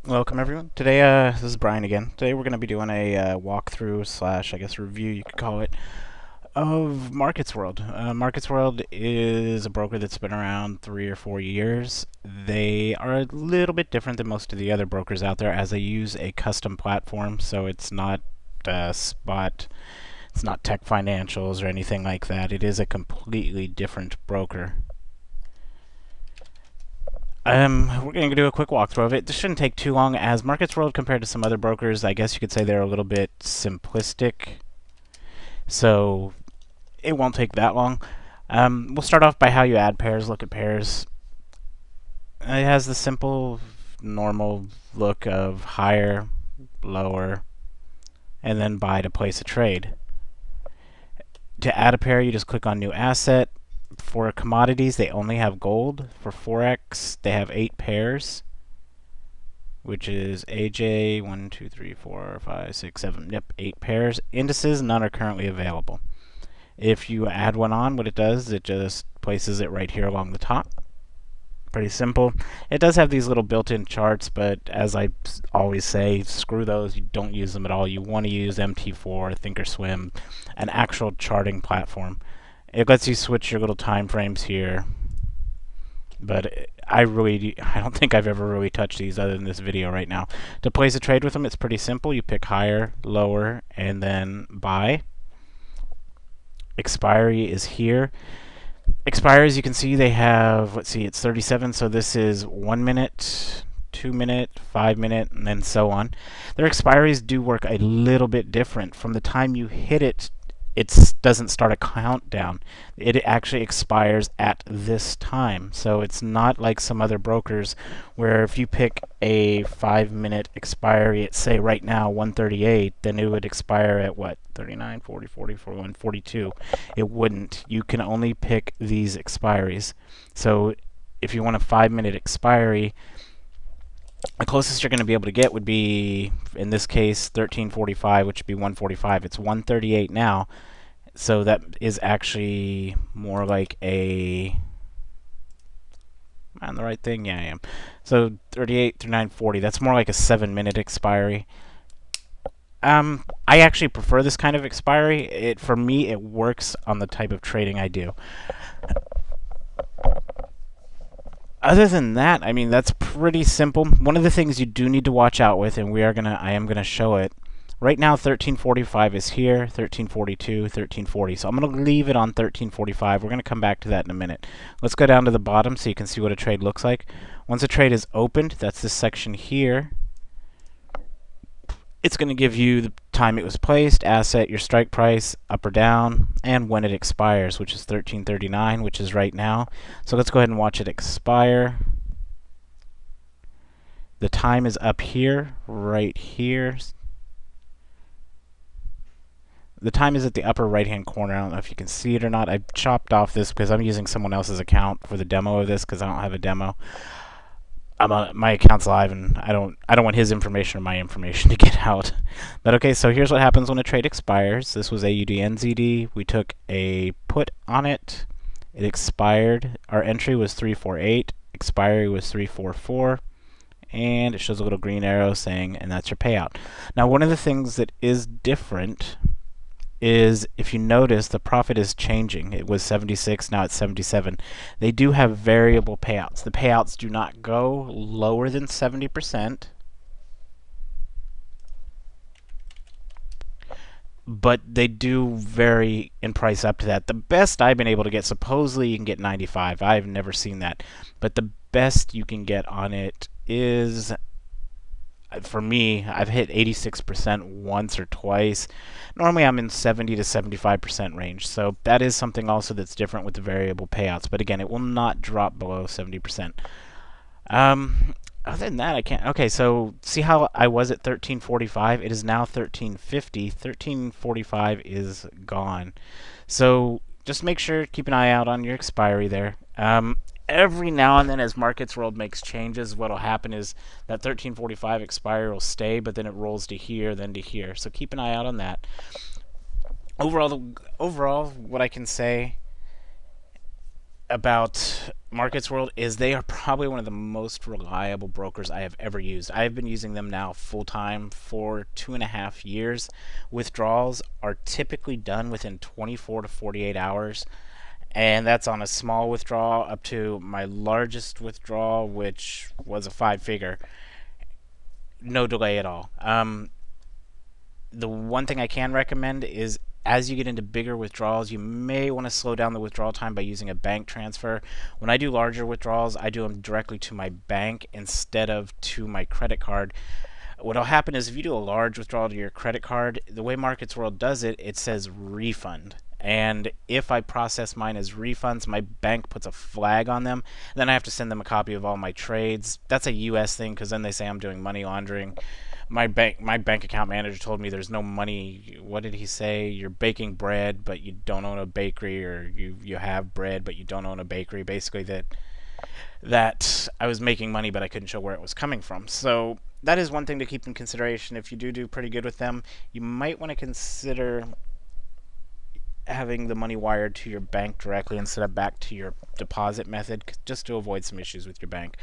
Welcome everyone. Today, this is Brian again. Today we're going to be doing a walkthrough slash, I guess, review, you could call it, of Markets World. Markets World is a broker that's been around 3 or 4 years. They are a little bit different than most of the other brokers out there, as they use a custom platform, so it's not spot, it's not tech financials or anything like that. It is a completely different broker. We're going to do a quick walkthrough of it. This shouldn't take too long, as Markets World, compared to some other brokers, I guess you could say they're a little bit simplistic. So it won't take that long. We'll start off by how you add pairs, look at pairs. It has the simple, normal look of higher, lower, and then buy to place a trade. To add a pair, you just click on New Asset. For commodities, they only have gold. For Forex, they have 8 pairs, which is AJ, 1, 2, 3, 4, 5, 6, 7, yep, 8 pairs. Indices, none are currently available. If you add one on, what it does is it just places it right here along the top. Pretty simple. It does have these little built-in charts, but as I always say, screw those. You don't use them at all. You want to use MT4, Thinkorswim, an actual charting platform. It lets you switch your little time frames here, but I don't think I've ever really touched these other than this video right now. To place a trade with them, it's pretty simple. You pick higher, lower, and then buy. Expiry is here. Expires, you can see they have, let's see, it's 37, so this is 1 minute, 2 minute, 5 minute, and then so on. Their expiries do work a little bit different. From the time you hit it, it doesn't start a countdown. It actually expires at this time. So it's not like some other brokers where if you pick a 5-minute expiry at, say, right now, 1:38, then it would expire at what? 39, 40, 40, 41, 42. It wouldn't. You can only pick these expiries. So if you want a 5-minute expiry, the closest you're going to be able to get would be, in this case, 13:45, which would be 1:45. It's 1:38 now, so that is actually more like a... Am I on the right thing? Yeah, I am. So 38 through 9:40, that's more like a 7-minute expiry. I actually prefer this kind of expiry. For me, it works on the type of trading I do. Other than that, I mean, that's pretty simple. One of the things you do need to watch out with, and I am gonna show it. Right now, 13:45 is here, 13:42, 13:40. So I'm gonna leave it on 13:45. We're gonna come back to that in a minute. Let's go down to the bottom so you can see what a trade looks like. Once a trade is opened, that's this section here. It's going to give you the time it was placed, asset, your strike price, up or down, and when it expires, which is 13:39, which is right now. So let's go ahead and watch it expire. The time is up here, right here. The time is at the upper right-hand corner. I don't know if you can see it or not. I chopped off this because I'm using someone else's account for the demo of this because I don't have a demo. My account's live, and I don't want his information or my information to get out. But okay, so here's what happens when a trade expires. This was AUD/NZD. We took a put on it. It expired. Our entry was 348. Expiry was 344. And it shows a little green arrow saying, and that's your payout. Now, one of the things that is different is, if you notice, the profit is changing. It was 76, now it's 77. They do have variable payouts. The payouts do not go lower than 70%, but they do vary in price up to that. The best I've been able to get, supposedly you can get 95. I've never seen that, but the best you can get on it is, for me, I've hit 86% once or twice. Normally I'm in 70 to 75% range, so that is something also that's different with the variable payouts. But again, it will not drop below 70%. Other than that, I can't. Okay, so see how I was at 13:45? It is now 13:50. 13:45 is gone. So just make sure, keep an eye out on your expiry there. Every now and then, as Markets World makes changes, what will happen is that 13:45 expiry will stay, but then it rolls to here, then to here. So keep an eye out on that. Overall, what I can say about Markets World is they are probably one of the most reliable brokers I have ever used. I have been using them now full time for 2.5 years. Withdrawals are typically done within 24 to 48 hours, and that's on a small withdrawal up to my largest withdrawal, which was a 5 figure. No delay at all. The one thing I can recommend is as you get into bigger withdrawals, you may want to slow down the withdrawal time by using a bank transfer. When I do larger withdrawals, I do them directly to my bank instead of to my credit card. What'll happen is if you do a large withdrawal to your credit card, the way Markets World does it, it says refund. And if I process mine as refunds, my bank puts a flag on them. Then I have to send them a copy of all my trades. That's a US thing because then they say I'm doing money laundering. My bank account manager told me there's no money. What did he say? You're baking bread, but you don't own a bakery, or you have bread, but you don't own a bakery. Basically, that I was making money, but I couldn't show where it was coming from. So that is one thing to keep in consideration. If you do pretty good with them, you might want to consider having the money wired to your bank directly instead of back to your deposit method, just to avoid some issues with your bank.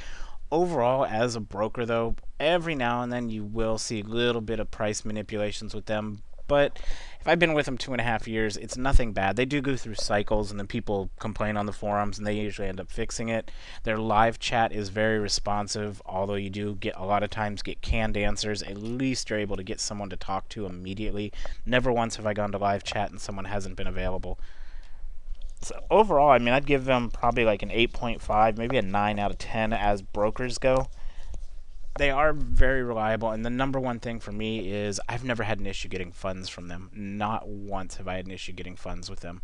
Overall, as a broker, though, every now and then you will see a little bit of price manipulations with them. But if I've been with them 2.5 years, it's nothing bad. They do go through cycles, and then people complain on the forums, and they usually end up fixing it. Their live chat is very responsive, although you do get a lot of times get canned answers. At least you're able to get someone to talk to immediately. Never once have I gone to live chat and someone hasn't been available. So overall, I mean, I'd give them probably like an 8.5, maybe a 9 out of 10 as brokers go. They are very reliable, and the number one thing for me is I've never had an issue getting funds from them. Not once have I had an issue getting funds with them.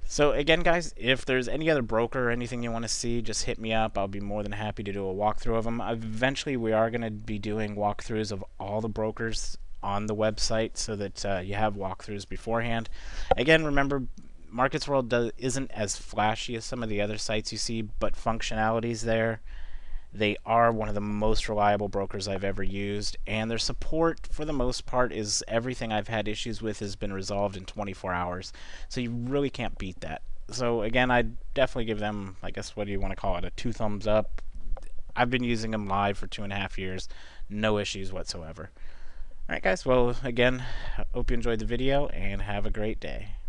So again, guys, if there's any other broker or anything you want to see, just hit me up. I'll be more than happy to do a walkthrough of them. Eventually, we are going to be doing walkthroughs of all the brokers on the website so that you have walkthroughs beforehand. Again, remember, Markets World isn't as flashy as some of the other sites you see, but functionality's there. They are one of the most reliable brokers I've ever used, and their support, for the most part, is everything I've had issues with has been resolved in 24 hours. So you really can't beat that. So again, I'd definitely give them, I guess, what do you want to call it, a 2 thumbs up. I've been using them live for 2.5 years. No issues whatsoever. Alright guys, well, again, hope you enjoyed the video, and have a great day.